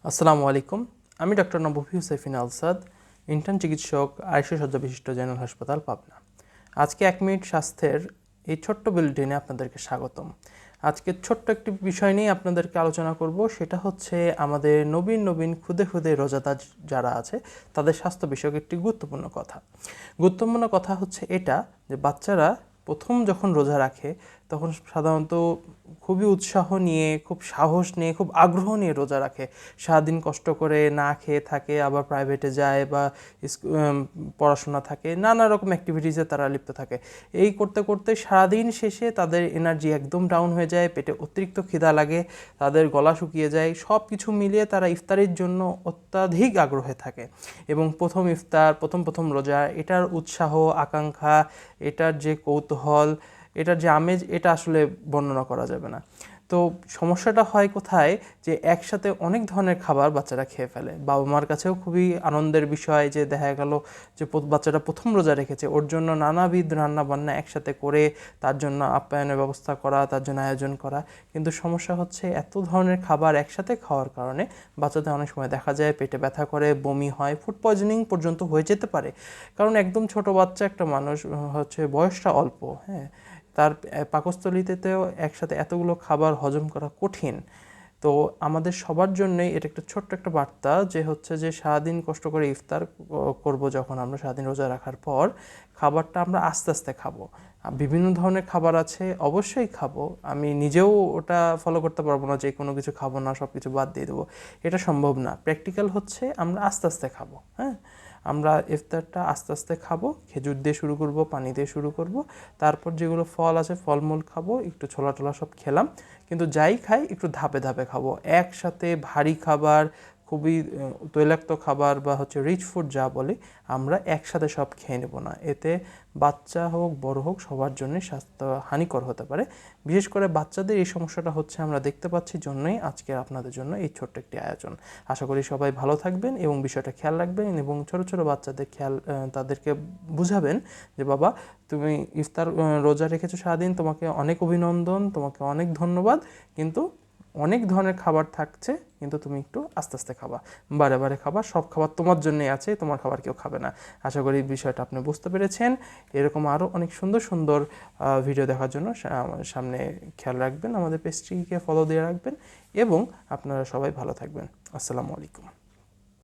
আসসালামু আলাইকুম। আমি ডক্টর নবী হুসাইফিন আলসাদ, ইন্টার্ন চিকিৎসক, আইসিইউ শয্যা বিশিষ্ট জেনারেল হাসপাতাল, পাবনা। আজকে 1 মিনিট স্বাস্থ্যের এই ছোট্ট বুলেটিনে আপনাদেরকে স্বাগতম। আজকে ছোট্ট একটি বিষয় নিয়ে আপনাদেরকে আলোচনা করব, সেটা হচ্ছে আমাদের নবীন ক্ষুদে রোজাদার যারা আছে তাদের স্বাস্থ্য বিষয়ক একটি গুরুত্বপূর্ণ কথা হচ্ছে এটা যে বাচ্চারা প্রথম যখন রোজা রাখে তখন সাধারণত খুবই উৎসাহ নিয়ে, খুব সাহস নিয়ে, খুব আগ্রহ নিয়ে রোজা রাখে। সারাদিন কষ্ট করে না খেয়ে থাকে, আবার প্রাইভেটে যায় বা পড়াশোনা থাকে, নানা রকম অ্যাক্টিভিটিসে তারা লিপ্ত থাকে। এই করতে করতে সারাদিন শেষে তাদের এনার্জি একদম ডাউন হয়ে যায়, পেটে অতিরিক্ত খিদা লাগে, তাদের গলা শুকিয়ে যায়। সব কিছু মিলিয়ে তারা ইফতারির জন্য অত্যাধিক আগ্রহে থাকে এবং প্রথম ইফতার, প্রথম রোজা, এটার উৎসাহ, আকাঙ্ক্ষা, এটার যে কৌতূহল, এটার যে আমেজ, এটা আসলে বর্ণনা করা যাবে না। তো সমস্যাটা হয় কোথায়, যে একসাথে অনেক ধরনের খাবার বাচ্চারা খেয়ে ফেলে। বাবা মার কাছেও খুবই আনন্দের বিষয় যে দেখা গেল যে বাচ্চাটা প্রথম রোজা রেখেছে, ওর জন্য নানাবিধ রান্না বান্না একসাথে করে তার জন্য আপ্যায়নের ব্যবস্থা করা, তার জন্য আয়োজন করা। কিন্তু সমস্যা হচ্ছে এত ধরনের খাবার একসাথে খাওয়ার কারণে বাচ্চাদের অনেক সময় দেখা যায় পেটে ব্যথা করে, বমি হয়, ফুড পয়জনিং পর্যন্ত হয়ে যেতে পারে। কারণ একদম ছোট বাচ্চা একটা মানুষ, হচ্ছে বয়সটা অল্প, হ্যাঁ, তার পাকস্থলীতেও একসাথে এতগুলো খাবার হজম করা কঠিন। তো আমাদের সবার জন্যই এটা একটা ছোট্ট একটা বার্তা যে হচ্ছে যে সারাদিন কষ্ট করে ইফতার করব, যখন আমরা সারাদিন রোজা রাখার পর খাবারটা আমরা আস্তে আস্তে খাবো। বিভিন্ন ধরনের খাবার আছে, অবশ্যই খাবো। আমি নিজেও ওটা ফলো করতে পারবো না যে কোনো কিছু খাবো না, সব কিছু বাদ দিয়ে দেবো, এটা সম্ভব না। প্র্যাকটিক্যাল হচ্ছে আমরা আস্তে আস্তে খাবো। হ্যাঁ, আমরা ইফতারটা আস্তে আস্তে খাবো, খেজুর দিয়ে শুরু করব, পানি দিয়ে শুরু করব, তারপর যেগুলো ফল আছে ফলমূল খাবো, একটু ছোলা টোলা সব খেলাম। কিন্তু যাই খাই একটু ধাপে ধাপে খাবো। একসাথে ভারী খাবার, খুবই তৈলাক্ত খাবার বা হচ্ছে রিচ ফুড যা বলে, আমরা একসাথে সব খেয়ে নেব না। এতে বাচ্চা হোক বড় হোক সবার জন্যই স্বাস্থ্য হানিকর হতে পারে। বিশেষ করে বাচ্চাদের এই সমস্যাটা হচ্ছে আমরা দেখতে পাচ্ছি, জন্যই আজকে আপনাদের জন্য এই ছোট্ট একটি আয়োজন। আশা করি সবাই ভালো থাকবেন এবং বিষয়টা খেয়াল রাখবেন এবং ছোট বাচ্চাদের তাদেরকে বুঝাবেন যে বাবা, তুমি ইফতার রোজা রেখেছো সারাদিন, তোমাকে অনেক অভিনন্দন, তোমাকে অনেক ধন্যবাদ, কিন্তু অনেক ধরনের খাবার থাকছে, কিন্তু তুমি একটু আস্তে আস্তে খাবা, বারে খাবা, সব খাবার তোমার জন্যই আছে, তোমার খাবার কেউ খাবে না। আশা করি বিষয়টা আপনি বুঝতে পেরেছেন। এরকম আরও অনেক সুন্দর ভিডিও দেখার জন্য সামনে খেয়াল রাখবেন, আমাদের পেজটিকে ফলো দিয়ে রাখবেন এবং আপনারা সবাই ভালো থাকবেন। আসসালামু আলাইকুম।